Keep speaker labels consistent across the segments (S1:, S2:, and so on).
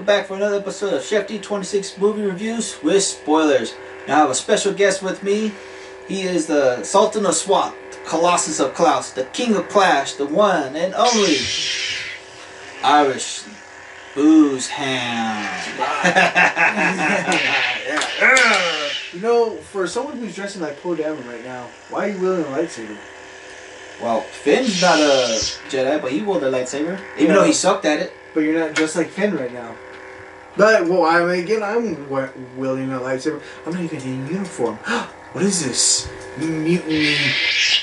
S1: back for another episode of ChefD26 movie reviews with spoilers. Now I have a special guest with me. He is the Sultan of SWAT, the Colossus of Klaus, the King of Clash, the one and only Irish Booze Hound.
S2: You know, for someone who's dressing like Poe Dameron right now, why are you wielding a lightsaber?
S1: Well, Finn's not a Jedi, but he wielded a lightsaber, even though he sucked at it.
S2: But you're not dressed like Finn right now. But, well, I mean, again, I'm wielding a lightsaber. I'm not even in uniform. What is this? Mutiny.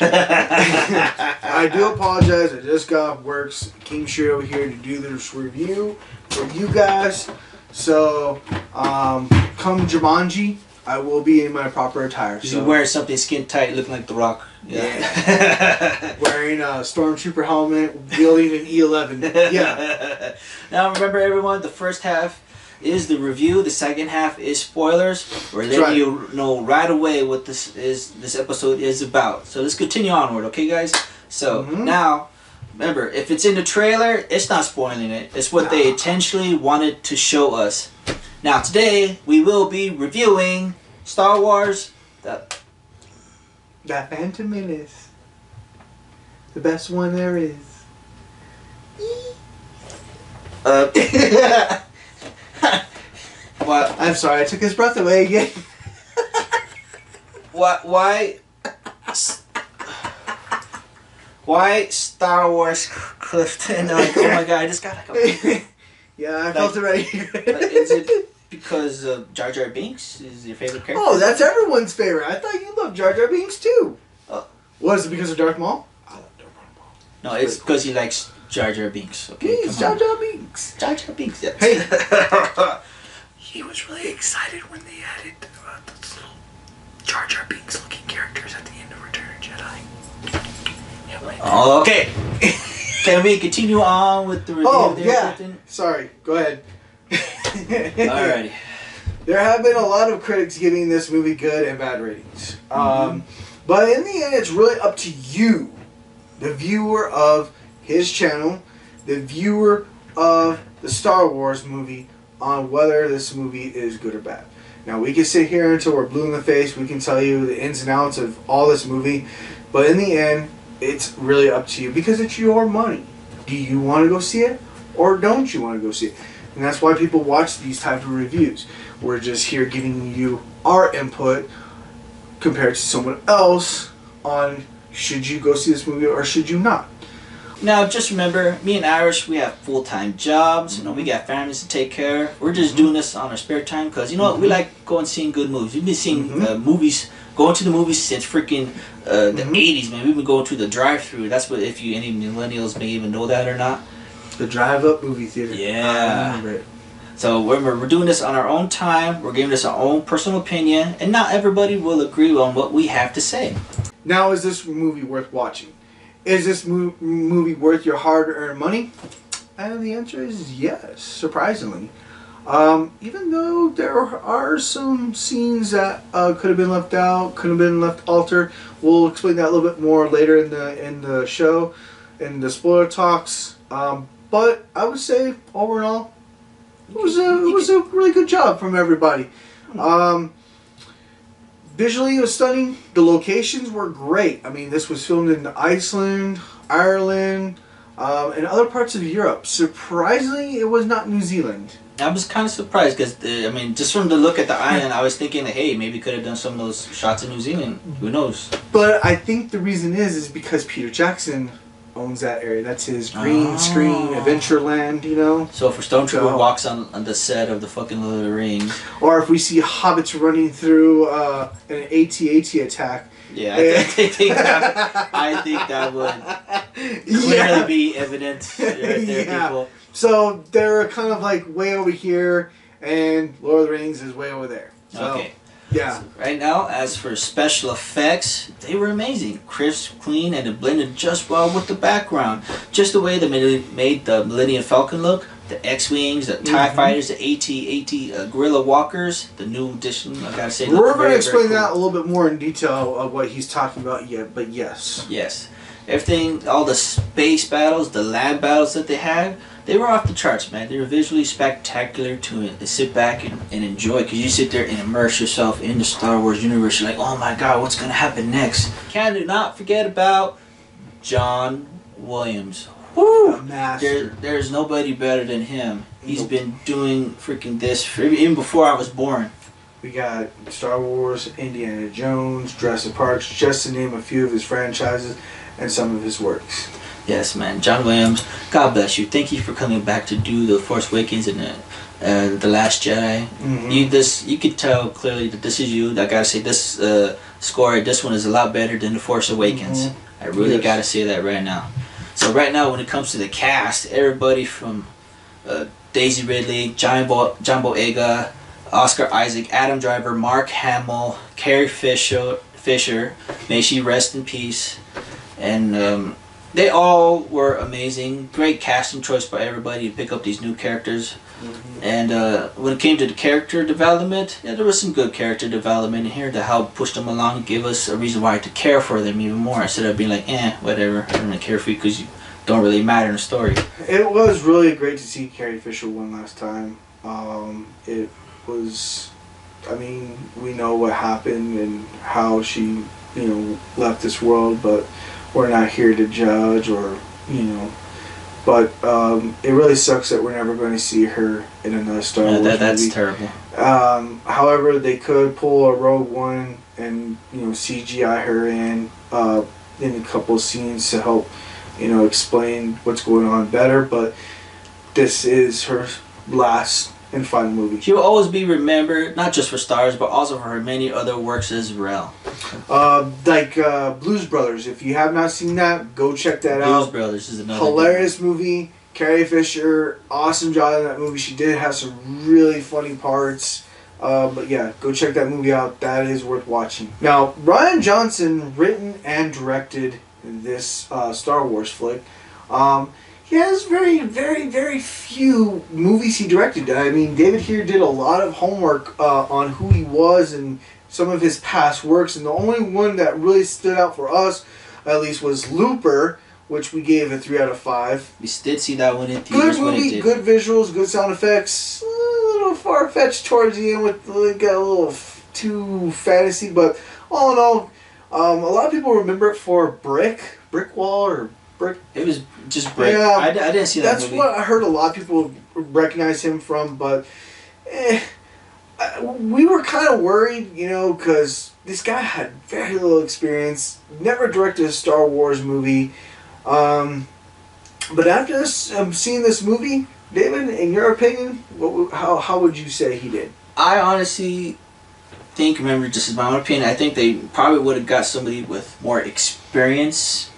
S2: I do apologize. I just got off work. Came straight over here to do this review for you guys. So, come Jumanji, I will be in my proper attire.
S1: You're wearing something skin tight, looking like The Rock.
S2: Yeah. Wearing a stormtrooper helmet, wielding an E11. Yeah.
S1: Now remember, everyone, the first half is the review. The second half is spoilers. We're letting you know right away what this episode is about. So let's continue onward, okay, guys? So now, remember, if it's in the trailer, it's not spoiling it. It's what they intentionally wanted to show us. Now today we will be reviewing Star Wars.
S2: That Phantom Menace. The best one there is.
S1: What?
S2: I'm sorry, I took his breath away again.
S1: Why Star Wars Clifton? Like, oh my god, I just got like a...
S2: Yeah, I felt it right here.
S1: Is it because Jar Jar Binks is your favorite character?
S2: Oh, that's everyone's favorite. I thought you loved Jar Jar Binks too. Was it because of Darth Maul? I love Darth Maul.
S1: No, it's because he likes Jar Jar Binks. Okay,
S2: he's Jar Jar Binks.
S1: Jar Jar Binks, yeah.
S2: Hey!
S3: He was really excited when they added those little Jar Jar Binks looking characters at the end of Return of Jedi.
S1: Okay. Can we continue on with the review?
S2: Oh,
S1: there,
S2: yeah.
S1: Captain?
S2: Sorry, go ahead.
S1: Alrighty.
S2: There have been a lot of critics giving this movie good and bad ratings. But in the end, it's really up to you, the viewer of his channel, the viewer of the Star Wars movie, on whether this movie is good or bad. Now, we can sit here until we're blue in the face. We can tell you the ins and outs of all this movie. But in the end, it's really up to you because it's your money. Do you want to go see it or don't you want to go see it? And that's why people watch these type of reviews. We're just here giving you our input compared to someone else on should you go see this movie or should you not.
S1: Now, just remember, me and Irish, we have full-time jobs. You know, we got families to take care of. We're just doing this on our spare time because, you know what, we like going and seeing good movies. We've been seeing movies, going to the movies since freaking the 80s, man. We've been going to the drive-thru. That's what, if you any millennials may even know that or not.
S2: The drive-up movie theater.
S1: Yeah.
S2: I remember it.
S1: So remember, we're doing this on our own time. We're giving this our own personal opinion, and not everybody will agree on what we have to say.
S2: Now, is this movie worth watching? Is this movie worth your hard-earned money? And the answer is yes, surprisingly. Even though there are some scenes that could have been left out, could have been left altered. We'll explain that a little bit more later in the show, in the spoiler talks. But I would say, overall, it was a really good job from everybody. Visually, it was stunning. The locations were great. I mean, this was filmed in Iceland, Ireland, and other parts of Europe. Surprisingly, it was not New Zealand.
S1: I was kind of surprised because, I mean, just from the look at the island, I was thinking that, hey, maybe could have done some of those shots in New Zealand. Who knows?
S2: But I think the reason is because Peter Jackson owns that area. That's his green screen Adventureland, you know.
S1: So if a stormtrooper walks on the set of the fucking Lord of the Rings,
S2: or if we see hobbits running through an AT-AT attack.
S1: Yeah, I think that would clearly be evident right there, people.
S2: So they're kind of like way over here, and Lord of the Rings is way over there. So,
S1: okay.
S2: Yeah.
S1: So right now, as for special effects, they were amazing. Crisp, clean, and it blended just well with the background. Just the way they made the Millennium Falcon look, the X-Wings, the TIE Fighters, the AT-AT Guerrilla Walkers, the new addition, I gotta say.
S2: We're going to explain that a little bit more in detail of what he's talking about, but yes.
S1: Yes. everything, all the space battles, the lab battles that they had, they were off the charts, man. They were visually spectacular to sit back and enjoy, because you sit there and immerse yourself in the Star Wars universe. You're like, oh my god, what's going to happen next? Can not forget about John Williams. Woo! There's nobody better than him. He's been doing freaking this even before I was born.
S2: We got Star Wars, Indiana Jones, Jurassic Park, just to name a few of his franchises and some of his works.
S1: Yes, man. John Williams, God bless you. Thank you for coming back to do The Force Awakens and The Last Jedi. Mm-hmm. You could tell clearly that this is you. I gotta say, this score, this one is a lot better than The Force Awakens. Mm-hmm. I really gotta say that right now. So right now, when it comes to the cast, everybody from Daisy Ridley, John Boyega, Oscar Isaac, Adam Driver, Mark Hamill, Carrie Fisher, may she rest in peace, and they all were amazing. Great casting choice by everybody to pick up these new characters. Mm-hmm. And when it came to the character development, yeah, there was some good character development in here to help push them along and give us a reason why to care for them even more, instead of being like, whatever, I don't really care for you because you don't really matter in the story.
S2: It was really great to see Carrie Fisher one last time. It was, I mean, we know what happened and how she, left this world, but we're not here to judge or, but it really sucks that we're never going to see her in another Star Wars movie.
S1: That's terrible.
S2: However, they could pull a Rogue One and, CGI her in a couple of scenes to help, explain what's going on better, but this is her last and final movie.
S1: She will always be remembered, not just for Star Wars, but also for her many other works as well.
S2: Like Blues Brothers. If you have not seen that, go check that out.
S1: Blues Brothers is another
S2: hilarious movie. Carrie Fisher, awesome job in that movie. She did have some really funny parts. But yeah, go check that movie out. That is worth watching. Now, Rian Johnson written and directed this Star Wars flick. He has very, very, very few movies he directed. I mean, David here did a lot of homework on who he was and some of his past works, and the only one that really stood out for us, at least, was Looper, which we gave a 3 out of 5.
S1: We did see that one in theaters.
S2: Good movie, good visuals, good sound effects. A little far-fetched towards the end with like a little too fantasy, but all in all, a lot of people remember it for Brick Wall or Brick.
S1: It was just Brick. Yeah, I didn't see that movie.
S2: That's what I heard a lot of people recognize him from, but we were kind of worried, because this guy had very little experience, never directed a Star Wars movie. But after seeing this movie, David, in your opinion, how would you say he did?
S1: I honestly think, remember, just as my own opinion, I think they probably would have got somebody with more experience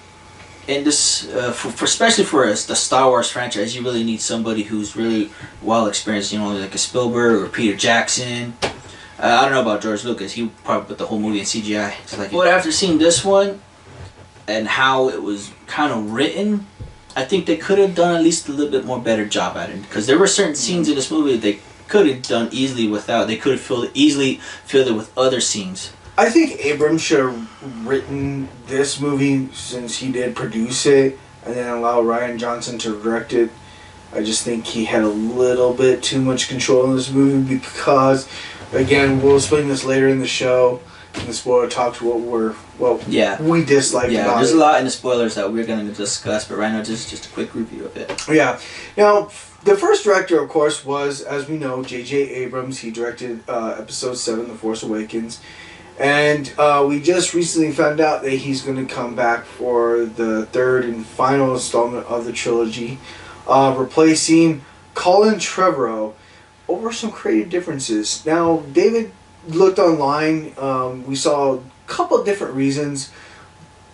S1: in this, especially for the Star Wars franchise. You really need somebody who's really well experienced, like a Spielberg or Peter Jackson. I don't know about George Lucas. He probably put the whole movie in CGI. But after seeing this one and how it was kind of written, I think they could have done at least a little bit more better job at it. Because there were certain scenes in this movie that they could have done easily without. They could have easily filled it with other scenes.
S2: I think Abrams should have written this movie since he did produce it and then allow Rian Johnson to direct it. I just think he had a little bit too much control in this movie because, again, we'll explain this later in the show in the spoiler talk to we disliked about it.
S1: There's a lot in the spoilers that we're going to discuss, but right now just a quick review of it.
S2: Yeah. Now, the first director, of course, was, as we know, J.J. Abrams. He directed Episode 7, The Force Awakens. And we just recently found out that he's going to come back for the third and final installment of the trilogy, replacing Colin Trevorrow over some creative differences. Now, David looked online. We saw a couple of different reasons,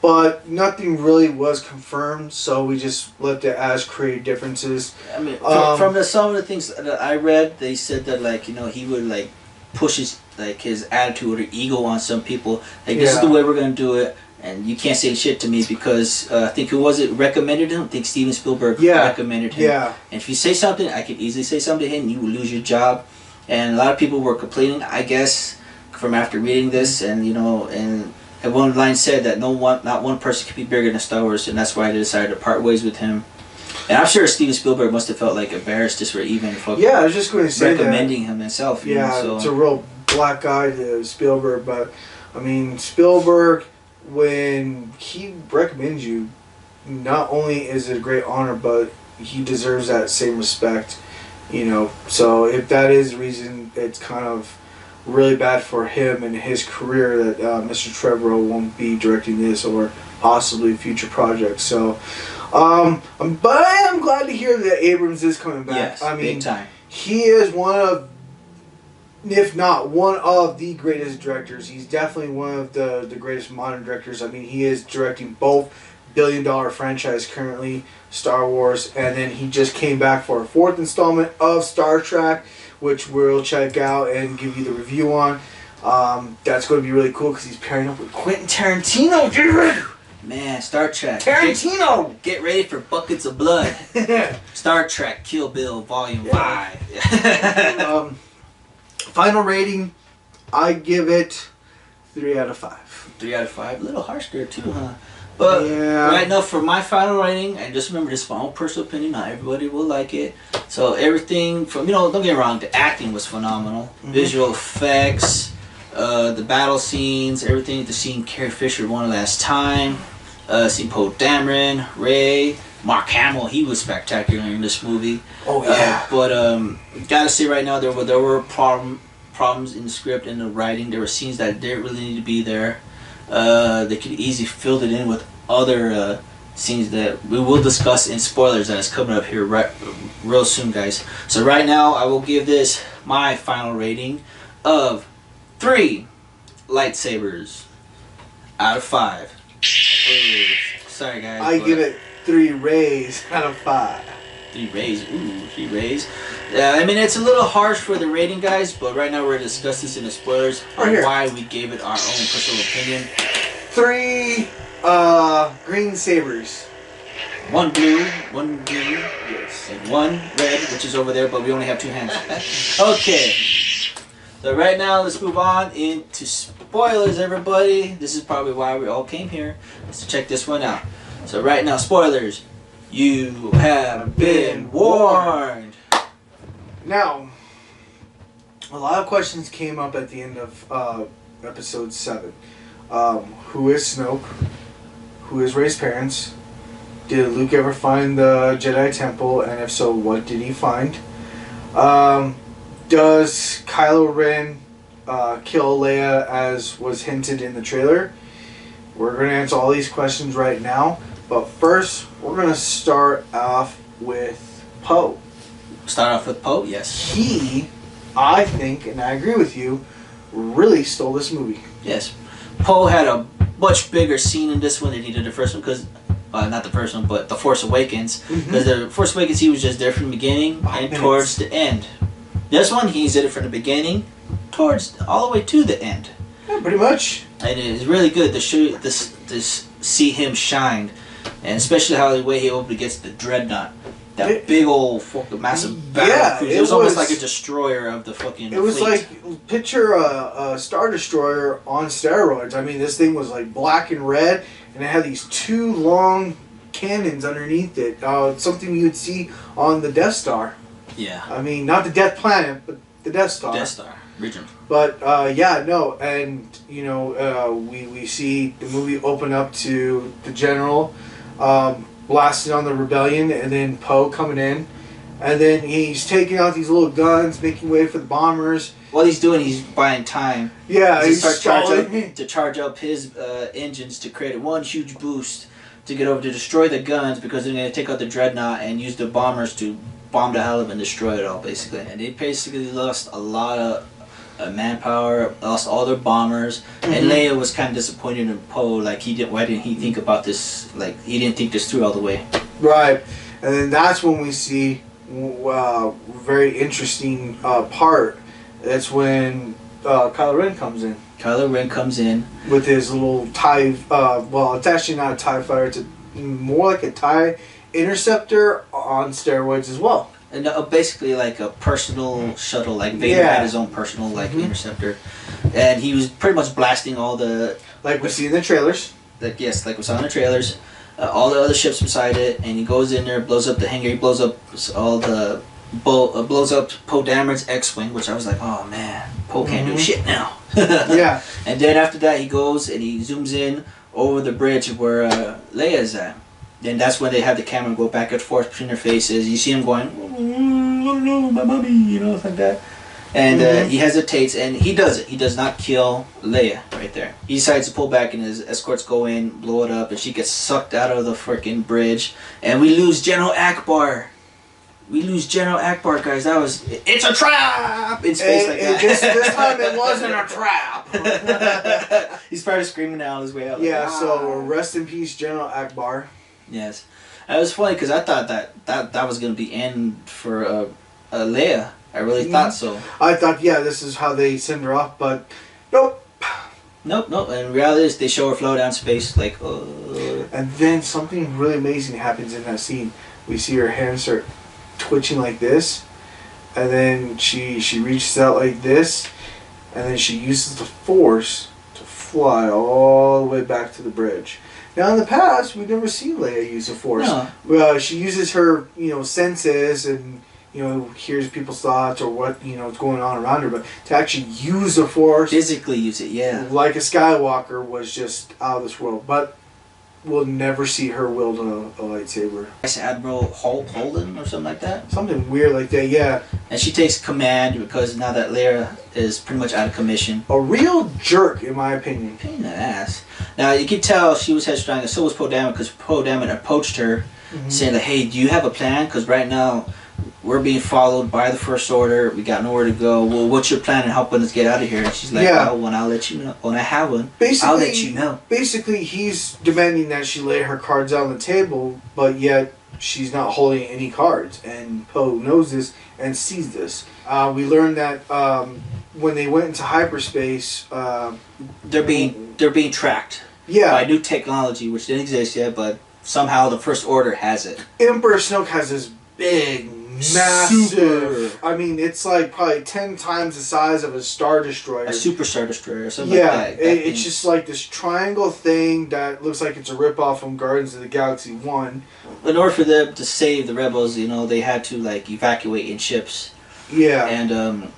S2: but nothing really was confirmed, so we just left it as creative differences.
S1: I mean, from some of the things that I read, they said that he would push his attitude or ego on some people. This is the way we're gonna do it, and you can't say shit to me because I think who was it recommended him? I think Steven Spielberg recommended him. Yeah. And if you say something, I could easily say something to him, and you will lose your job. And a lot of people were complaining, I guess, from after reading this, and And one line said that not one person could be bigger than Star Wars, and that's why they decided to part ways with him. And I'm sure Steven Spielberg must have felt like embarrassed just for even
S2: I was just going to say
S1: recommending him himself. You know, so.
S2: It's a real black eye to Spielberg, but I mean Spielberg, when he recommends you, not only is it a great honor, but he deserves that same respect. You know, so if that is the reason, it's kind of really bad for him and his career that Mr. Trevorrow won't be directing this or possibly future projects. So, but I am glad to hear that Abrams is coming back.
S1: Yes,
S2: I mean,
S1: big time.
S2: He is one of, if not one of the greatest directors. He's definitely one of the greatest modern directors. I mean, he is directing both billion-dollar franchise currently, Star Wars, and then he just came back for a 4th installment of Star Trek, which we'll check out and give you the review on. That's going to be really cool because he's pairing up with Quentin Tarantino, dude!
S1: Man, Star Trek.
S2: Tarantino!
S1: Get ready for buckets of blood. Star Trek, Kill Bill, Volume 5.
S2: Final rating, I give it 3 out of 5.
S1: 3 out of 5. A little harsh there too, huh? But right now, for my final rating, and just remember this is my own personal opinion, not everybody will like it. So everything from, don't get me wrong, the acting was phenomenal. Visual effects, the battle scenes, everything. To see Carrie Fisher one last time. See Poe Dameron, Rey, Mark Hamill, he was spectacular in this movie.
S2: Oh yeah.
S1: But gotta say right now, there were problems in the script and the writing. There were scenes that didn't really need to be there. They could easily fill it in with other scenes that we will discuss in spoilers that is coming up here real soon, guys. So right now, I will give this my final rating of 3 lightsabers out of 5. Ooh, sorry, guys.
S2: I give it 3 Rays out of 5.
S1: 3 Rays. Ooh, 3 Rays. I mean, it's a little harsh for the rating, guys, but right now we're going to discuss this in the spoilers on why we gave it our own personal opinion.
S2: 3 green sabers.
S1: 1 blue, 1 green, yes, and 1 red, which is over there, but we only have 2 hands. Okay. So right now, let's move on into spoilers, everybody. This is probably why we all came here, is to check this one out. So right now, spoilers. You have been warned.
S2: Now, a lot of questions came up at the end of episode 7. Who is Snoke? Who is Rey's parents? Did Luke ever find the Jedi Temple? And if so, what did he find? Does Kylo Ren kill Leia as was hinted in the trailer? We're going to answer all these questions right now. But first, we're going to start off with Poe.
S1: Start off with Poe, yes.
S2: He, I think, and I agree with you, really stole this movie.
S1: Yes. Poe had a much bigger scene in this one than he did the first one, because, not the first one, but The Force Awakens. Because The Force Awakens, he was just there from the beginning and towards the end. This one, he did it from the beginning towards all the way to the end.
S2: Yeah, pretty much.
S1: And it is really good to show this see him shine. And especially how the way he opened against the Dreadnought. That big old fucking massive battle cruiser. It was almost like a destroyer of the fucking
S2: It was
S1: fleet.
S2: like, picture a Star Destroyer on steroids. I mean, this thing was like black and red, and it had these 2 long cannons underneath it. Something you would see on the Death Star.
S1: Yeah.
S2: I mean, not the Death Planet, but the Death Star.
S1: Death Star. Region.
S2: But, yeah, no, and, you know, we see the movie open up to the General blasting on the rebellion, and then Poe coming in, and then he's taking out these little guns, making way for the bombers.
S1: What he's doing, he's buying time.
S2: Yeah,
S1: he's to charge up his engines to create one huge boost to get over to destroy the guns, because they're going to take out the Dreadnought and use the bombers to bomb the hell of it and destroy it all, basically. And they basically lost a lot of manpower, lost all their bombers, and Leia was kind of disappointed in Poe. Like, why didn't he think about this? Like, he didn't think this through all the way.
S2: Right, and then that's when we see very interesting part. That's when Kylo Ren comes in.
S1: Kylo Ren comes in
S2: with his little TIE. Well, it's actually not a TIE fighter. It's more like a TIE Interceptor on steroids as well.
S1: And basically like a personal shuttle, like Vader had his own personal interceptor, and he was pretty much blasting all the
S2: Like we see in the trailers.
S1: Like yes, like we saw in the trailers. All the other ships beside it, and he goes in there, blows up the hangar. He blows up all the blows up Poe Dameron's X-wing, which I was like, oh man, Poe can't do shit now.
S2: Yeah.
S1: And then after that, he goes and he zooms in over the bridge where Leia's at. Then that's when they have the camera go back and forth between their faces. You see him going, oh no, my mommy, you know, like that. And he hesitates, and he does it. He does not kill Leia right there. He decides to pull back, and his escorts go in, blow it up, and she gets sucked out of the freaking bridge. And we lose General Akbar. We lose General Akbar, guys. That was... It's a trap! In space like that.
S2: This time it wasn't a trap.
S1: He started screaming out his way out.
S2: Yeah, like, so rest in peace, General Akbar.
S1: Yes. It was funny, because I thought that was going to be end for Leia. I really thought so. I
S2: thought, yeah, this is how they send her off, but nope.
S1: Nope. And reality is they show her float down space like,
S2: And then something really amazing happens in that scene. We see her hands start twitching like this, and then she reaches out like this, and then she uses the Force to fly all the way back to the bridge. Now in the past, we've never seen Leia use the Force. No. She uses her, senses and hears people's thoughts or what, is going on around her, but to actually use the Force...
S1: Physically use it, yeah.
S2: Like a Skywalker was just out of this world, but we'll never see her wield a lightsaber.
S1: Admiral Holden or something like that?
S2: Something weird like that, yeah.
S1: And she takes command because now that Leia is pretty much out of commission.
S2: A real jerk, in my opinion.
S1: Pain in the ass. Now, you can tell she was headstrong, and so was Poe Dameron, because Poe Dameron approached her saying, like, hey, do you have a plan? Because right now... we're being followed by the First Order. We got nowhere to go. Well, what's your plan in helping us get out of here? And she's like, well, when I'll let you know. When I have one, I'll let you know.
S2: Basically, he's demanding that she lay her cards out on the table, but yet she's not holding any cards. And Poe knows this and sees this. We learned that when they went into hyperspace...
S1: they're being tracked by new technology, which didn't exist yet, but somehow the First Order has it.
S2: Emperor Snoke has this big... massive. I mean, it's like probably 10 times the size of a Star Destroyer.
S1: A Super Star Destroyer or something like that.
S2: Yeah, it's just like this triangle thing that looks like it's a ripoff from Guardians of the Galaxy 1.
S1: In order for them to save the rebels, they had to evacuate in ships.
S2: Yeah.
S1: And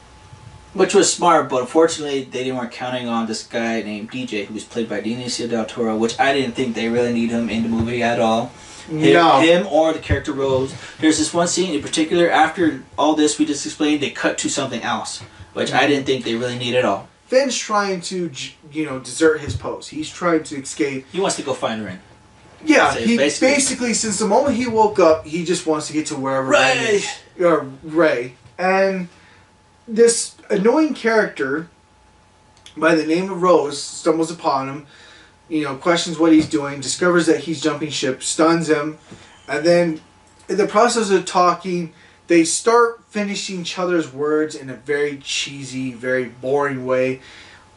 S1: which was smart, but unfortunately they weren't counting on this guy named DJ, who was played by Benicio del Toro, which I didn't think they really need him in the movie at all. Him or the character Rose. There's this one scene in particular, after all this we just explained, they cut to something else, which I didn't think they really need at all.
S2: Finn's trying to, desert his post. He's trying to escape.
S1: He wants to go find Ren.
S2: Yeah, he basically, since the moment he woke up, he just wants to get to wherever Rey. And this annoying character by the name of Rose stumbles upon him, questions what he's doing, discovers that he's jumping ship, stuns him, and then in the process of talking, they start finishing each other's words in a very cheesy, very boring way.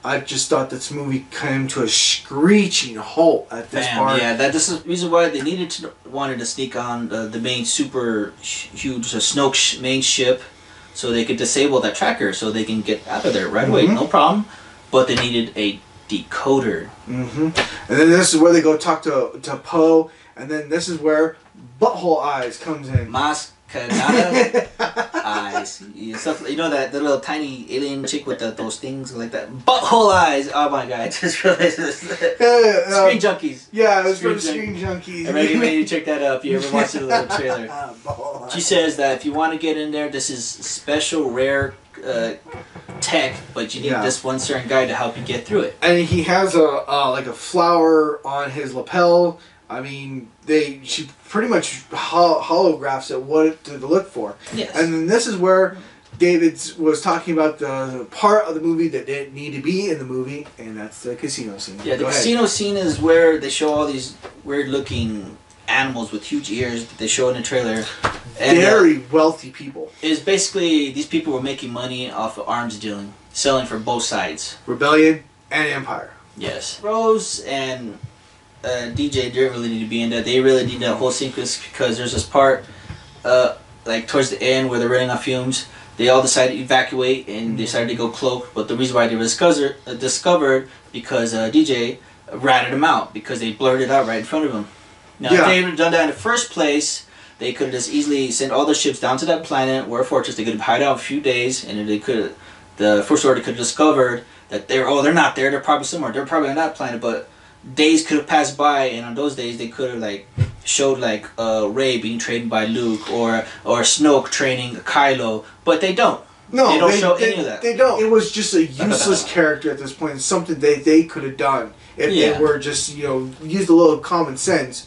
S2: I just thought this movie came to a screeching halt at this part.
S1: Yeah, that's the reason why they wanted to sneak on the main super huge Snoke main ship, so they could disable that tracker, so they can get out of there right away, no problem. But they needed a decoder.
S2: And then this is where they go talk to Poe, and then this is where Butthole Eyes comes in.
S1: Mascanada Eyes. That the little tiny alien chick with those things like that. Butthole Eyes. Oh my god, I just realized this. Screen Junkies.
S2: Yeah, it was from Screen Junkies.
S1: I recommend you check that out if you ever watch the little trailer. She says that if you want to get in there, this is special, rare tech, but you need this one certain guy to help you get through it.
S2: And he has a flower on his lapel. I mean, she pretty much holographs at what to look for.
S1: Yes.
S2: And then this is where David was talking about the part of the movie that didn't need to be in the movie, and that's the casino scene.
S1: Yeah, the casino scene is where they show all these weird-looking animals with huge ears that they show in the trailer. And,
S2: very wealthy people.
S1: Is basically these people were making money off of arms dealing, selling for both sides.
S2: Rebellion and Empire.
S1: Yes. Rose and DJ didn't really need to be in that. They really need that whole sequence because there's this part, towards the end where they're running on fumes. They all decided to evacuate and decided to go cloak. But the reason why they were discovered because DJ ratted him out because they blurted it out right in front of him. Now, if they had done that in the first place, they could have just easily sent all their ships down to that planet, War Fortress. They could have hide out a few days, and they could, the First Order could have discovered that they're not there. They're probably somewhere. They're probably on that planet, but days could have passed by, and on those days they could have like showed like Rey being trained by Luke or Snoke training Kylo, but they don't.
S2: No,
S1: they don't show any of that.
S2: They don't. It was just a useless character at this point. Something they could have done if they were just used a little common sense.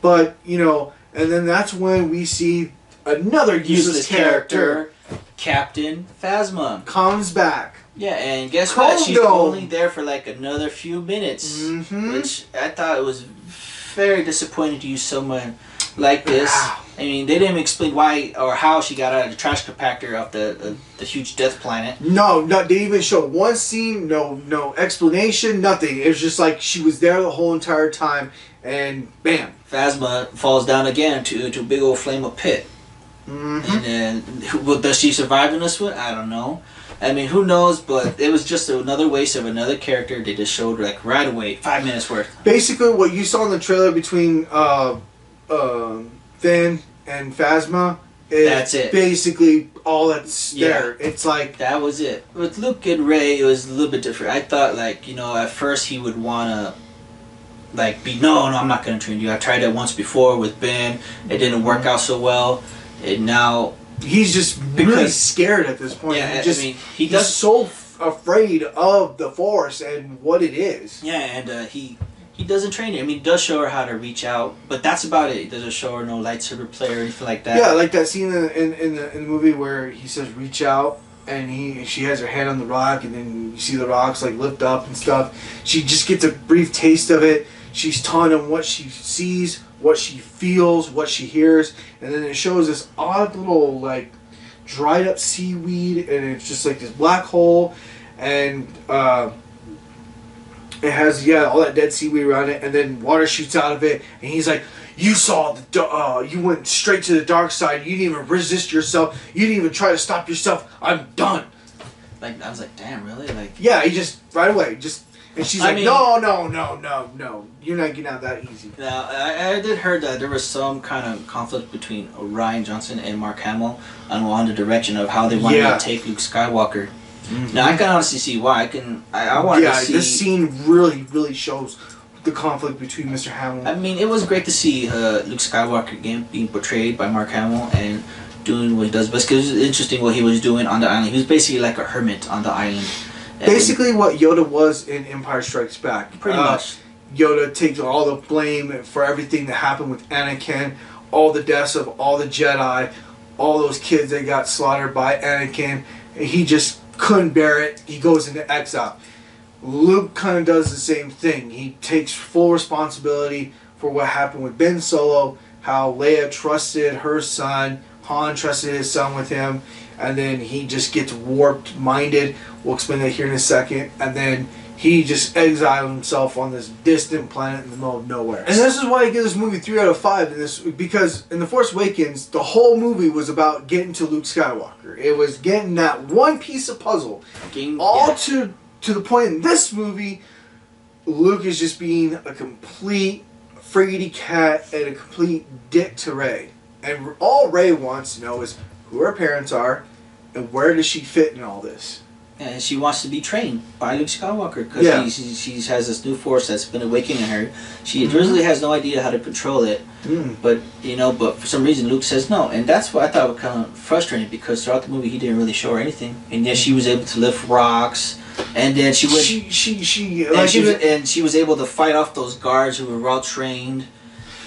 S2: But and then that's when we see another useless character,
S1: Captain Phasma,
S2: comes back.
S1: Yeah, and guess what? She's only there for like another few minutes, which I thought it was very disappointing to use someone like this. I mean, they didn't explain why or how she got out of the trash compactor off the huge death planet.
S2: No, they didn't even show one scene, no explanation, nothing. It was just like she was there the whole entire time, and bam.
S1: Phasma falls down again to a big old flame of pit. And then, does she survive in this one? I don't know. I mean, who knows? But it was just another waste of another character. They just showed like right away, 5 minutes worth.
S2: Basically, what you saw in the trailer between Finn and Phasma is
S1: that's it.
S2: Basically all that's there. It's like
S1: that was it. With Luke and Rey, it was a little bit different. I thought like at first he would wanna like be no, I'm not gonna train you. I tried that once before with Ben. It didn't work out so well, and now.
S2: He's just really scared at this point.
S1: Yeah,
S2: he's so afraid of the Force and what it is.
S1: Yeah, and he doesn't train her. I mean, he does show her how to reach out, but that's about it. He doesn't show her no lightsaber play or anything like that.
S2: Yeah, like that scene in the movie where he says reach out, and she has her hand on the rock, and then you see the rocks like lift up and stuff. She just gets a brief taste of it. She's telling him what she sees, what she feels, what she hears, and then it shows this odd little like dried up seaweed, and it's just like this black hole, and it has all that dead seaweed around it, and then water shoots out of it, and he's like, you saw you went straight to the dark side. You didn't even resist yourself. You didn't even try to stop yourself. I'm done.
S1: Like I was like, damn, really? Like
S2: he just right away just. And she's like, no, you're not getting out that easy.
S1: Now, I did heard that there was some kind of conflict between Rian Johnson and Mark Hamill on the direction of how they wanted to take Luke Skywalker. Now, I can honestly see why. I wanted to see...
S2: this scene really, really shows the conflict between Mr. Hamill.
S1: I mean, it was great to see Luke Skywalker again being portrayed by Mark Hamill and doing what he does best. Because it was interesting what he was doing on the island. He was basically like a hermit on the island.
S2: Basically what Yoda was in Empire Strikes Back.
S1: Pretty much.
S2: Yoda takes all the blame for everything that happened with Anakin, all the deaths of all the Jedi, all those kids that got slaughtered by Anakin, and he just couldn't bear it. He goes into exile. Luke kind of does the same thing. He takes full responsibility for what happened with Ben Solo, how Leia trusted her son, Han trusted his son with him, and then he just gets warped-minded. We'll explain that here in a second. And then he just exiled himself on this distant planet in the middle of nowhere. And this is why I give this movie 3 out of 5. Because in The Force Awakens, the whole movie was about getting to Luke Skywalker. It was getting that one piece of puzzle. To the point in this movie, Luke is just being a complete friggity cat and a complete dick to Rey. And all Rey wants to know is who her parents are and where does she fit in all this.
S1: And she wants to be trained by Luke Skywalker because she has this new force that's been awakening her. She originally has no idea how to control it, but for some reason Luke says no, and that's what I thought was kind of frustrating because throughout the movie he didn't really show her anything, and yet she was able to lift rocks, and then she was able to fight off those guards who were well trained.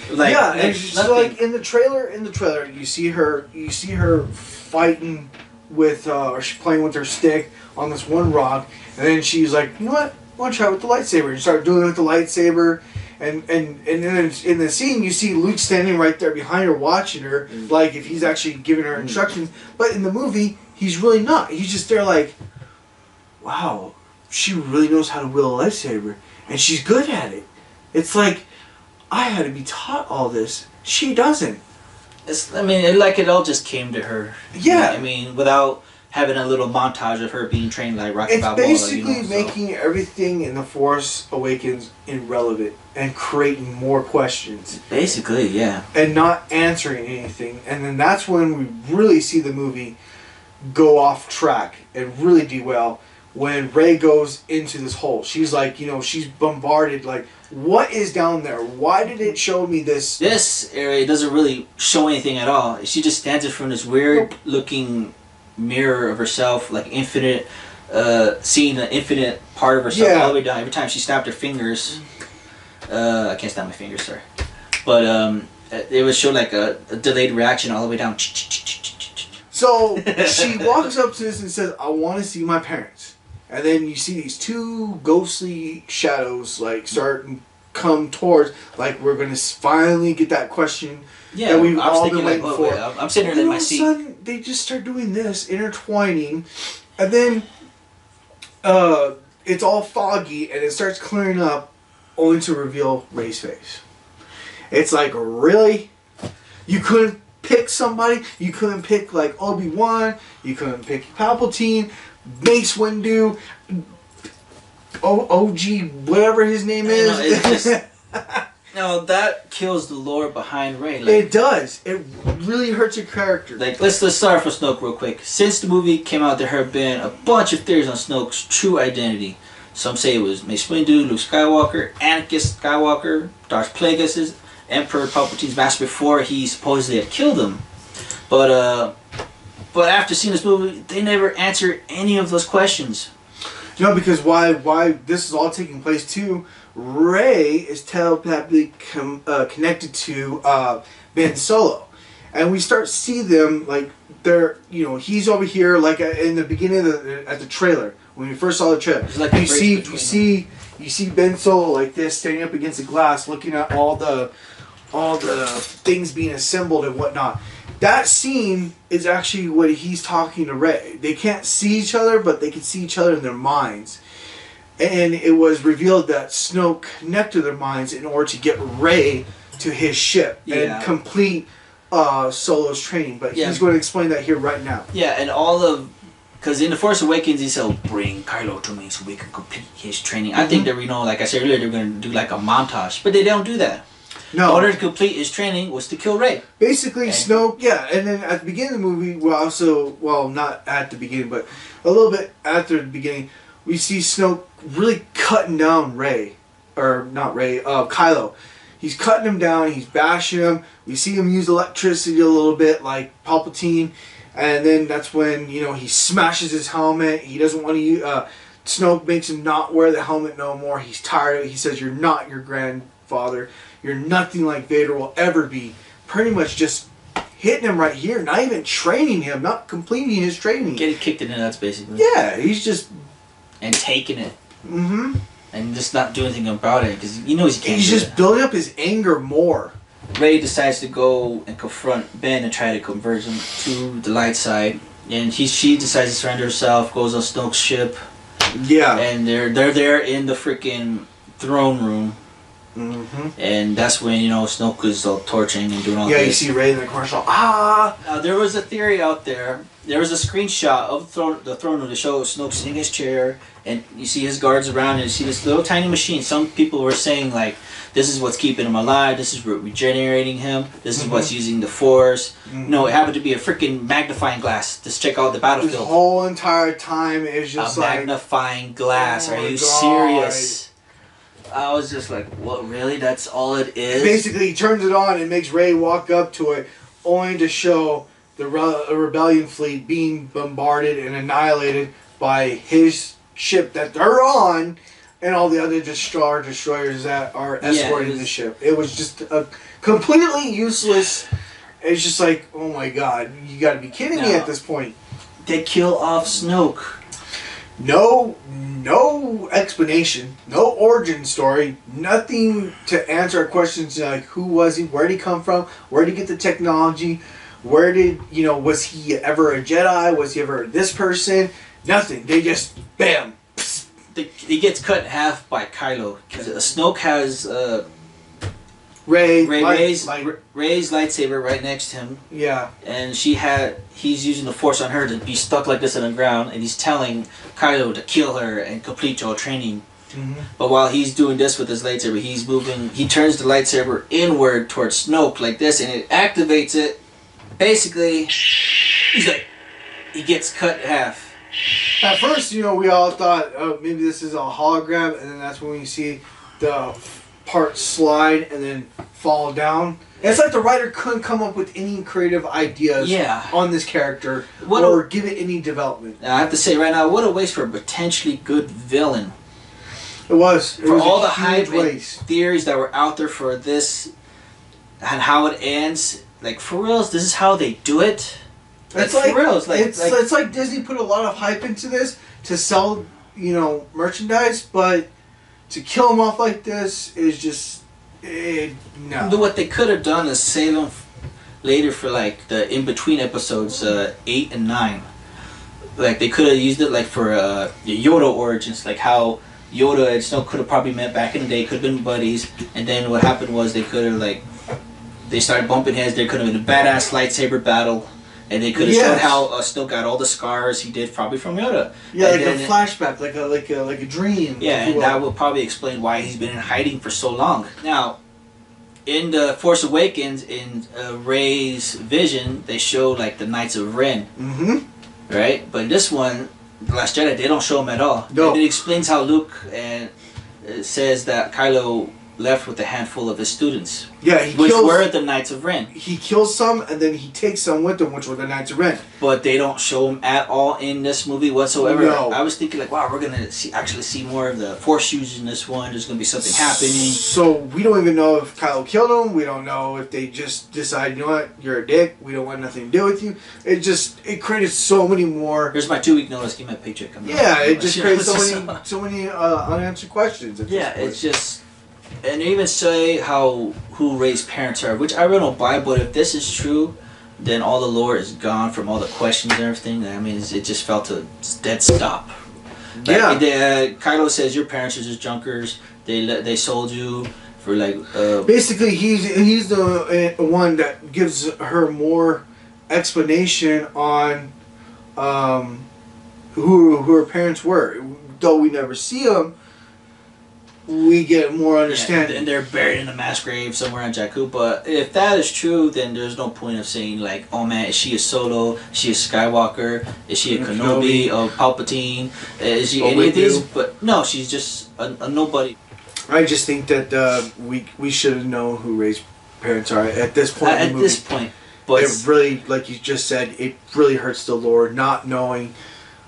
S2: And she's like in the trailer you see her fighting with or she's playing with her stick on this one rock, and then she's like, you know what, I want to try it with the lightsaber. You start doing it with the lightsaber, and then in the scene you see Luke standing right there behind her watching her, like if he's actually giving her instructions. But in the movie he's really not. He's just there like, wow, she really knows how to wield a lightsaber and she's good at it. It's like, I had to be taught all this. She doesn't.
S1: It all just came to her.
S2: Yeah.
S1: I mean, without having a little montage of her being trained like Rocky
S2: It's
S1: Balboa.
S2: basically
S1: so.
S2: making everything in The Force Awakens irrelevant and creating more questions.
S1: Basically, yeah.
S2: And not answering anything. And then that's when we really see the movie go off track and really do well. When Rey goes into this hole, she's like, she's bombarded. Like, what is down there? Why did it show me this?
S1: This area doesn't really show anything at all. She just stands in front of this weird looking mirror of herself, like infinite, seeing an infinite part of herself all the way down. Every time she snapped her fingers, I can't snap my fingers, sorry. But it would show like a delayed reaction all the way down.
S2: So she walks up to this and says, "I want to see my parents." And then you see these two ghostly shadows like start and come towards, like we're gonna finally get that question that we've all been waiting for.
S1: I'm sitting there in my seat.
S2: All of a sudden, they just start doing this, intertwining, and then it's all foggy and it starts clearing up, only to reveal Rey's face. It's like, really? You couldn't pick somebody? You couldn't pick like Obi-Wan? You couldn't pick Palpatine? Mace Windu, OG, whatever his name is.
S1: No, that kills the lore behind Rey. Like,
S2: it does. It really hurts your character.
S1: Like, let's start with Snoke real quick. Since the movie came out, there have been a bunch of theories on Snoke's true identity. Some say it was Mace Windu, Luke Skywalker, Anakin Skywalker, Darth Plagueis, Emperor Palpatine's master before he supposedly had killed him. But after seeing this movie, they never answered any of those questions.
S2: No, because why this is all taking place too, Rey is telepathically connected to Ben Solo. And we start to see them, like, they're, he's over here, like, in the beginning of at the trailer, when we first saw the trailer.
S1: Like
S2: you see Ben Solo like this, standing up against the glass, looking at all the things being assembled and whatnot. That scene is actually what he's talking to Rey. They can't see each other, but they can see each other in their minds. And it was revealed that Snoke connected their minds in order to get Rey to his ship and complete Solo's training. But he's going to explain that here right now.
S1: Yeah, and because in The Force Awakens, he said, bring Kylo to me so we can complete his training. I think that, like I said earlier, they're going to do like a montage. But they don't do that.
S2: No.
S1: In order to complete his training was to kill Rey.
S2: Basically, Snoke, and then at the beginning of the movie, not at the beginning, but a little bit after the beginning, we see Snoke really cutting down Kylo. He's cutting him down, he's bashing him. We see him use electricity a little bit, like Palpatine, and then that's when, he smashes his helmet. He doesn't want to use, Snoke makes him not wear the helmet no more. He's tired of it. He says, "You're not your grandfather. You're nothing like Vader will ever be." Pretty much just hitting him right here, not even training him, not completing his training.
S1: Getting kicked in the nuts, basically.
S2: Yeah, he's just...
S1: And taking it.
S2: Mm-hmm.
S1: And just not doing anything about it, because he knows he can't
S2: He's just building up his anger more.
S1: Rey decides to go and confront Ben and try to convert him to the light side. And she decides to surrender herself, goes on Snoke's ship.
S2: Yeah.
S1: And they're there in the freaking throne room.
S2: Mm-hmm.
S1: And that's when, Snoke is all torching and doing all this.
S2: Yeah, you see Rey in the commercial.
S1: There was a theory out there. There was a screenshot of the throne room to show Snoke sitting in his chair, and you see his guards around, and you see this little tiny machine. Some people were saying, like, this is what's keeping him alive, this is regenerating him, this is what's using the Force. No, it happened to be a freaking magnifying glass to check out the battlefield.
S2: This whole entire time is just
S1: a magnifying glass. Are you serious? I was just like, what, really? That's all it is?
S2: Basically, he turns it on and makes Rey walk up to it, only to show the rebellion fleet being bombarded and annihilated by his ship that they're on, and all the other destroyers that are escorting the ship. It was just a completely useless. It's just like, oh my god, you got to be kidding me at this point.
S1: They kill off Snoke.
S2: No explanation, no origin story, nothing to answer our questions like who was he, where did he come from, where did he get the technology, where did, was he ever a Jedi, was he ever this person, nothing. They just, bam.
S1: He gets cut in half by Kylo. Snoke has Rey's lightsaber right next to him.
S2: Yeah.
S1: And he's using the Force on her to be stuck like this on the ground, and he's telling Kylo to kill her and complete your training.
S2: Mm-hmm.
S1: But while he's doing this with his lightsaber, he turns the lightsaber inward towards Snoke like this, and it activates it. Basically, he gets cut in half.
S2: At first, we all thought, oh, maybe this is a hologram, and then that's when you see the part slide and then fall down. And it's like the writer couldn't come up with any creative ideas on this character or give it any development.
S1: Now, I have to say right now, what a waste for a potentially good villain.
S2: It was.
S1: For all the hype and theories that were out there for this and how it ends, like, for reals, this is how they do it?
S2: It's like, for reals, it's like Disney put a lot of hype into this to sell, merchandise, but to kill him off like this is just, no.
S1: What they could have done is save him later for, like, the in-between episodes 8 and 9. Like, they could have used it, like, for Yoda origins, like how Yoda and Snoke could have probably met back in the day, could have been buddies, and then what happened was they could have, like, they started bumping heads. There could have been a badass lightsaber battle, and they could have shown how Snoke got all the scars he did probably from Yoda.
S2: Yeah, and like a flashback, like a dream.
S1: Yeah, and that would probably explain why he's been in hiding for so long. Now, in the Force Awakens, in Rey's vision, they show like the Knights of Ren, right? But in this one, The Last Jedi, they don't show them at all.
S2: No.
S1: And it explains how Luke and says that Kylo left with a handful of his students.
S2: Yeah,
S1: which were the Knights of Ren.
S2: He kills some, and then he takes some with him, which were the Knights of Ren.
S1: But they don't show them at all in this movie whatsoever.
S2: No.
S1: I was thinking like, wow, we're gonna actually see more of the Force users in this one. There's gonna be something happening.
S2: So we don't even know if Kylo killed him. We don't know if they just decide, you know what, you're a dick. We don't want nothing to do with you. It created so many more.
S1: Here's my 2-week notice. Give me a paycheck.
S2: It just created so many unanswered questions.
S1: It's just. And they even say who Rey's parents are, which I really don't buy. But if this is true, then all the lore is gone from all the questions and everything. I mean, it just felt a dead stop. Like, Kylo says your parents are just junkers. They sold you for like.
S2: Basically, he's the one that gives her more explanation on who her parents were. Though we never see them, we get more understanding.
S1: And they're buried in a mass grave somewhere on Jakku. But if that is true, then there's no point of saying like, oh man, is she a Solo? Is she a Skywalker? Is she a Kenobi? A Palpatine? Is she any of these? But no, she's just a nobody.
S2: I just think that we should have known who Rey's parents are at this point in the movie.
S1: This point. But
S2: it really, like you just said, it really hurts the lore not knowing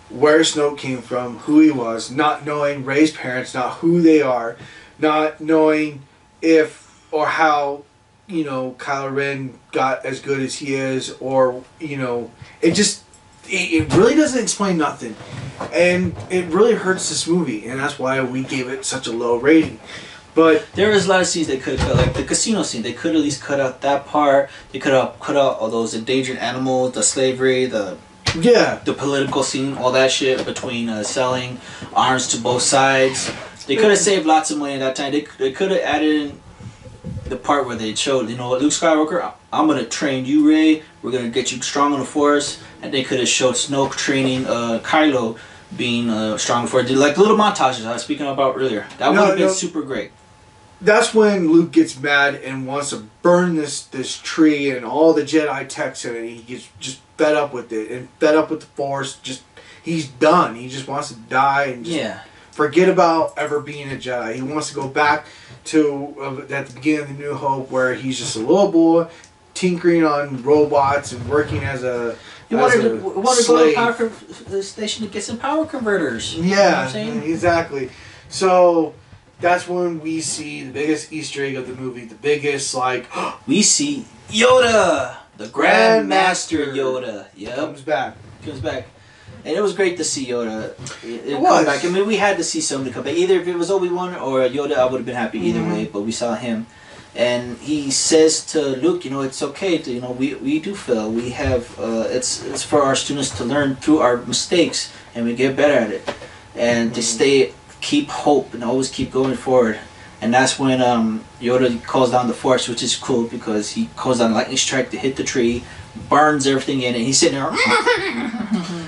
S2: where Snoke came from, who he was, not knowing Rey's parents, not who they are, not knowing if or how, Kylo Ren got as good as he is, or, it really doesn't explain nothing. And it really hurts this movie, and that's why we gave it such a low rating. But
S1: there was a lot of scenes they could have cut, like the casino scene. They could at least cut out that part. They could have cut out all those endangered animals, the slavery, the political scene, all that shit between selling arms to both sides. They could have saved lots of money at that time. They could have added in the part where they showed, Luke Skywalker, I'm going to train you, Rey. We're going to get you strong on the Force. And they could have showed Snoke training Kylo being strong for it. Like little montages I was speaking about earlier. That would have been super great.
S2: That's when Luke gets mad and wants to burn this tree and all the Jedi texts in it. He gets just fed up with it and fed up with the Force. He's done. He just wants to die and just forget about ever being a Jedi. He wants to go back to at the beginning of the New Hope where he's just a little boy tinkering on robots and working as a
S1: He wanted to go to the station to get some power converters.
S2: Yeah, you know what I'm saying? Exactly. So that's when we see the biggest Easter egg of the movie. The biggest,
S1: we see Yoda! The Grand Master Yoda. Yep.
S2: Comes back.
S1: And it was great to see Yoda
S2: it
S1: come back. I mean, we had to see somebody come back. Either if it was Obi-Wan or Yoda, I would have been happy either way. But we saw him. And he says to Luke, it's okay to, we do fail. We have, it's for our students to learn through our mistakes and we get better at it. And to keep hope and always keep going forward. And that's when Yoda calls down the Force, which is cool because he calls down a lightning strike to hit the tree, burns everything in it. He's sitting there.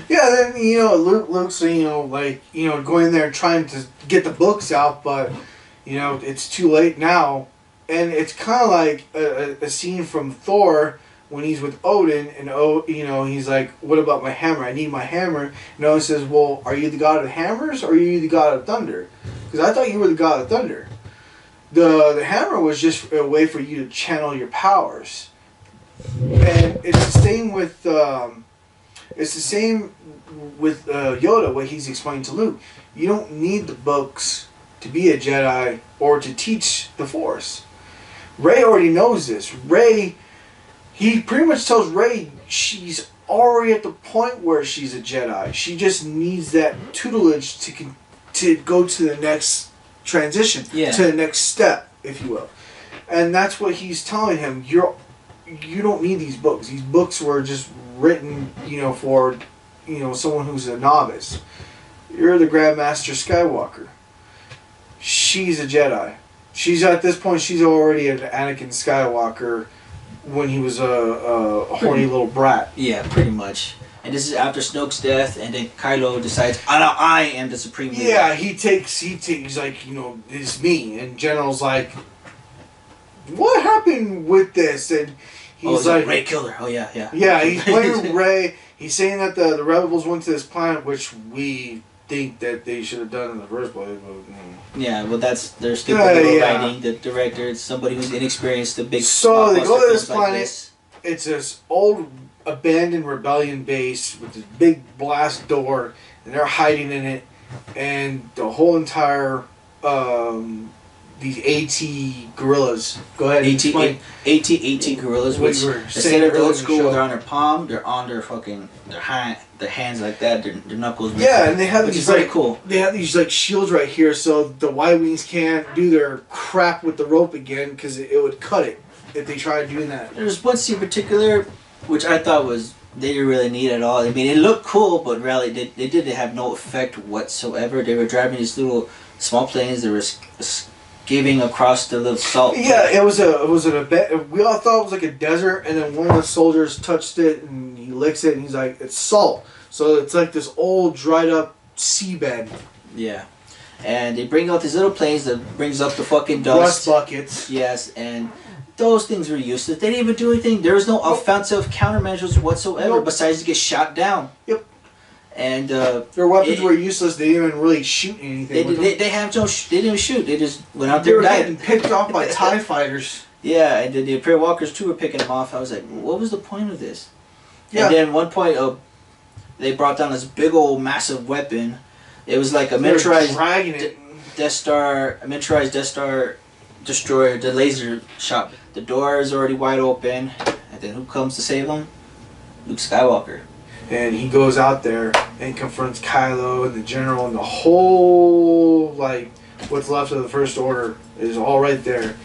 S2: Yeah, then Luke's going in there and trying to get the books out, but it's too late now, and it's kind of like a scene from Thor when he's with Odin, and he's like, "What about my hammer? I need my hammer." And Odin says, "Well, are you the god of hammers, or are you the god of thunder? Because I thought you were the god of thunder." The hammer was just a way for you to channel your powers, and it's the same with Yoda. What he's explaining to Luke, you don't need the books to be a Jedi or to teach the Force. Rey already knows this. He pretty much tells Rey she's already at the point where she's a Jedi. She just needs that tutelage to go to the next transition, to the next step, if you will. And that's what he's telling him. You don't need these books. These books were just written, for, someone who's a novice. You're the Grandmaster Skywalker. She's a Jedi. She's at this point. She's already an Anakin Skywalker when he was a horny little brat.
S1: Yeah, pretty much. And this is after Snoke's death, and then Kylo decides, I am the supreme leader.
S2: Yeah, he's like, it's me. And General's like, what happened with this? And he's like,
S1: Rey killed her. Oh, yeah.
S2: Yeah, he's blaming Rey. He's saying that the rebels went to this planet, which we think that they should have done in the first place. But,
S1: yeah, well, they're stupid writing. The director, it's somebody who's inexperienced.
S2: So they go to this planet. Like it's this old abandoned rebellion base with this big blast door, and they're hiding in it, and the whole entire these AT guerrillas. Go ahead.
S1: AT guerrillas, which instead of old school, they're on their palm, they're on their fucking their hands like that, their knuckles.
S2: Yeah, and they have
S1: these very cool.
S2: They have these like shields right here, so the Y-wings can't do their crap with the rope again because it would cut it if they tried doing that.
S1: There's one scene in particular which I thought they didn't really need at all. I mean, it looked cool, but really they didn't have no effect whatsoever. They were driving these little small planes. They were skimming across the little salt.
S2: Yeah, it was we all thought it was like a desert, and then one of the soldiers touched it, and he licks it, and he's like, it's salt. So it's like this old, dried up seabed.
S1: Yeah. And they bring out these little planes that brings up the fucking dust.
S2: Rust buckets.
S1: Yes, and those things were useless. They didn't even do anything. There was no offensive countermeasures whatsoever besides to get shot down.
S2: Yep.
S1: And
S2: their weapons were useless. They didn't even really shoot anything. They
S1: didn't even shoot. They just went out there and
S2: died. They were getting picked off by TIE fighters.
S1: Yeah, and then the Imperial Walkers too were picking them off. I was like, what was the point of this?
S2: Yeah.
S1: And then one point, they brought down this big old massive weapon. It was like a miniaturized Death Star destroyer. The laser shot. The door is already wide open, and then who comes to save them? Luke Skywalker.
S2: And he goes out there and confronts Kylo and the General, and the whole, what's left of the First Order is all right there.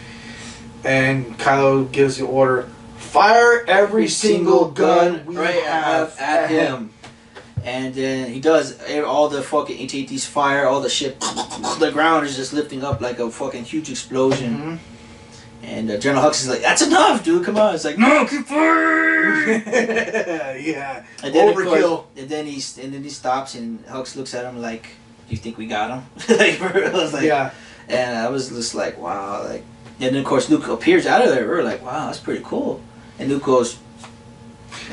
S2: And Kylo gives the order, fire every single gun we have at him.
S1: And then he does. All the fucking AT-ATs fire, all the shit. The ground is just lifting up like a fucking huge explosion. Mm-hmm. And General Hux is like, that's enough, dude, come on. It's like, no, keep firing!
S2: Yeah,
S1: and then,
S2: overkill.
S1: And then he stops, and Hux looks at him like, do you think we got him? I was like,
S2: yeah.
S1: And I was just like, wow. And then, of course, Luke appears out of there. We're like, wow, that's pretty cool. And Luke goes...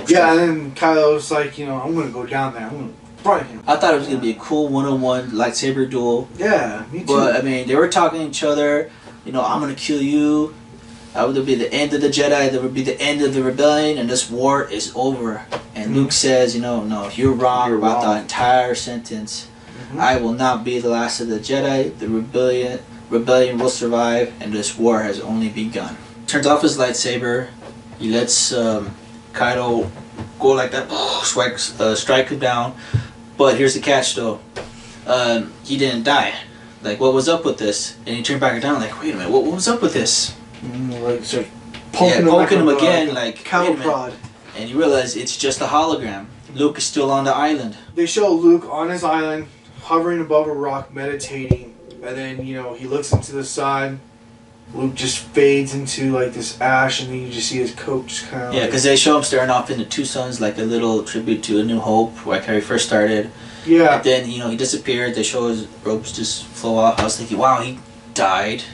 S2: Yeah, and then Kylo's like, I'm going to go down there. I'm going to fight him.
S1: I thought it was going to be a cool one-on-one lightsaber duel.
S2: Yeah, me too.
S1: But, I mean, they were talking to each other. I'm going to kill you. That would be the end of the Jedi. That would be the end of the rebellion, and this war is over. And Luke says, no, you're wrong about the entire sentence. Mm-hmm. I will not be the last of the Jedi. The rebellion will survive, and this war has only begun. Turns off his lightsaber. He lets Kylo go like that, strike him down. But here's the catch, though. He didn't die. What was up with this? And he turned back down, wait a minute, what was up with this?
S2: Poking
S1: him again,
S2: cow prod.
S1: And you realize it's just a hologram. Luke is still on the island.
S2: They show Luke on his island, hovering above a rock, meditating, and then you know he looks into the sun. Luke just fades into like this ash, and then you just see his coat just kind of.
S1: Yeah, because they show him staring off into two suns, like a little tribute to A New Hope, like how he first started.
S2: Yeah.
S1: And then he disappeared. They show his robes just flow off. I was thinking, wow, he died.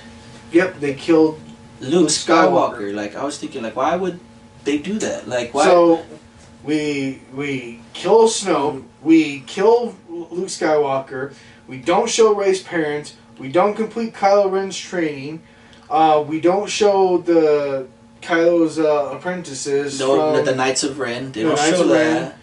S2: Yep, they killed
S1: Luke Skywalker. Like I was thinking, like why would they do that? Like why?
S2: So we kill Snoke. We kill Luke Skywalker. We don't show Rey's parents. We don't complete Kylo Ren's training. We don't show the Kylo's apprentices.
S1: No, the Knights of Ren. They don't show that.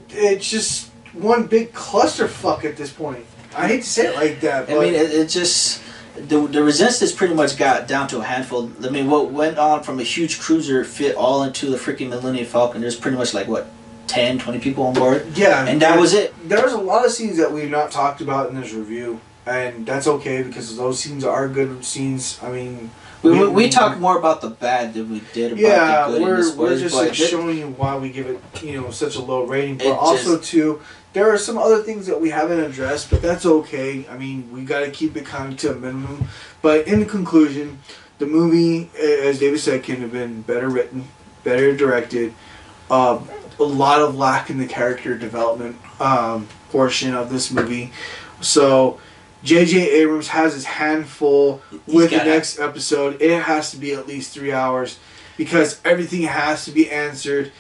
S2: It's just one big clusterfuck at this point. I hate to say it like that. But
S1: I mean, it just the Resistance pretty much got down to a handful. I mean, what went on from a huge cruiser fit all into the freaking Millennium Falcon. There's pretty much like what 10, 20 people on board.
S2: Yeah,
S1: and that was it.
S2: There's a lot of scenes that we've not talked about in this review. And that's okay because those scenes are good scenes. I mean,
S1: we talk more about the bad than we did about the good.
S2: We're just like showing you why we give it such a low rating. But also too, there are some other things that we haven't addressed, but that's okay. I mean, we got to keep it kind of to a minimum. But in conclusion, the movie, as David said, can have been better written, better directed. A lot of lack in the character development portion of this movie. So J.J. Abrams has his hand full with the next episode. It has to be at least 3 hours because everything has to be answered.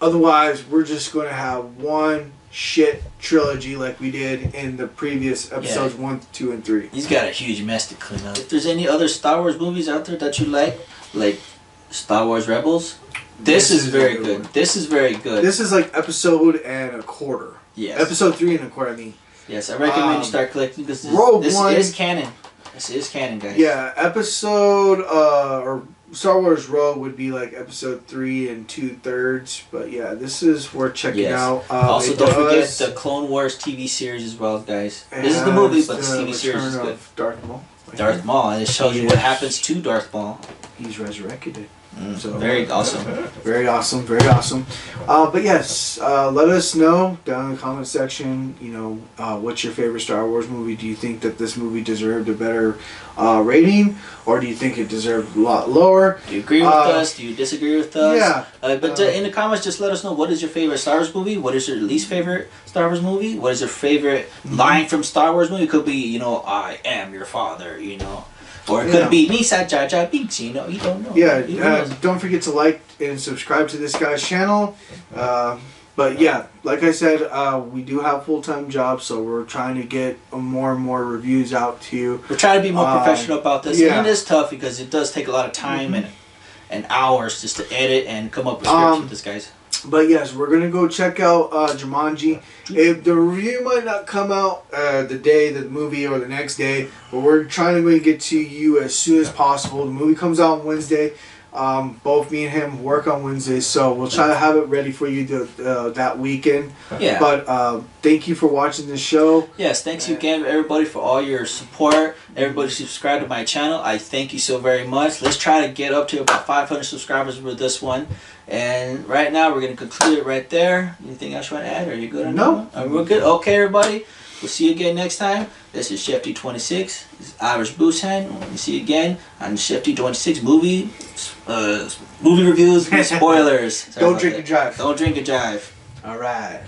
S2: Otherwise, we're just going to have one shit trilogy like we did in the previous episodes 1, 2, and 3.
S1: He's got a huge mess to clean up. If there's any other Star Wars movies out there that you like Star Wars Rebels, this is very good. This is very good.
S2: This is like episode and a quarter.
S1: Yes.
S2: Episode 3 and a quarter, I mean.
S1: Yes, I recommend you start collecting this. This is canon. This is canon, guys.
S2: Yeah, episode or Star Wars Rogue would be like episode 3 and 2/3. But yeah, this is worth checking out.
S1: Also, don't forget the Clone Wars TV series as well, guys. This is the movie, but the TV series is good.
S2: Darth Maul.
S1: Darth Maul, and it shows you what happens to Darth Maul.
S2: He's resurrected. So
S1: very awesome.
S2: Very awesome. Very awesome. But yes, let us know down in the comment section. What's your favorite Star Wars movie? Do you think that this movie deserved a better rating, or do you think it deserved a lot lower?
S1: Do you agree with us? Do you disagree with us?
S2: Yeah.
S1: But in the comments, just let us know what is your favorite Star Wars movie. What is your least favorite Star Wars movie? What is your favorite line from Star Wars movie? It could be, I am your father. Or it could be Nisa Jar Jar Binks, you don't know.
S2: Yeah, don't forget to like and subscribe to this guy's channel. But yeah, like I said, we do have full-time jobs, so we're trying to get more and more reviews out to you.
S1: We're trying to be more professional about this. Yeah. And it is tough because it does take a lot of time and hours just to edit and come up with scripts with this, guys.
S2: But yes, we're going to go check out Jumanji. If the review might not come out the day, the movie, or the next day, but we're trying to get to you as soon as possible. The movie comes out on Wednesday. Both me and him work on Wednesdays, so we'll try to have it ready for you that weekend.
S1: Yeah.
S2: But thank you for watching this show.
S1: Yes, thanks again, everybody, for all your support. Everybody subscribe to my channel. I thank you so very much. Let's try to get up to about 500 subscribers with this one. And right now, we're going to conclude it right there. Anything else you want to add? Are you good on
S2: No.
S1: that one? We're good? Okay, everybody. We'll see you again next time. This is ChefD26. This is Irish Booshand. We'll see you again on ChefD26 movie reviews, spoilers.
S2: Don't drink and drive.
S1: Don't drink and drive.
S2: All right.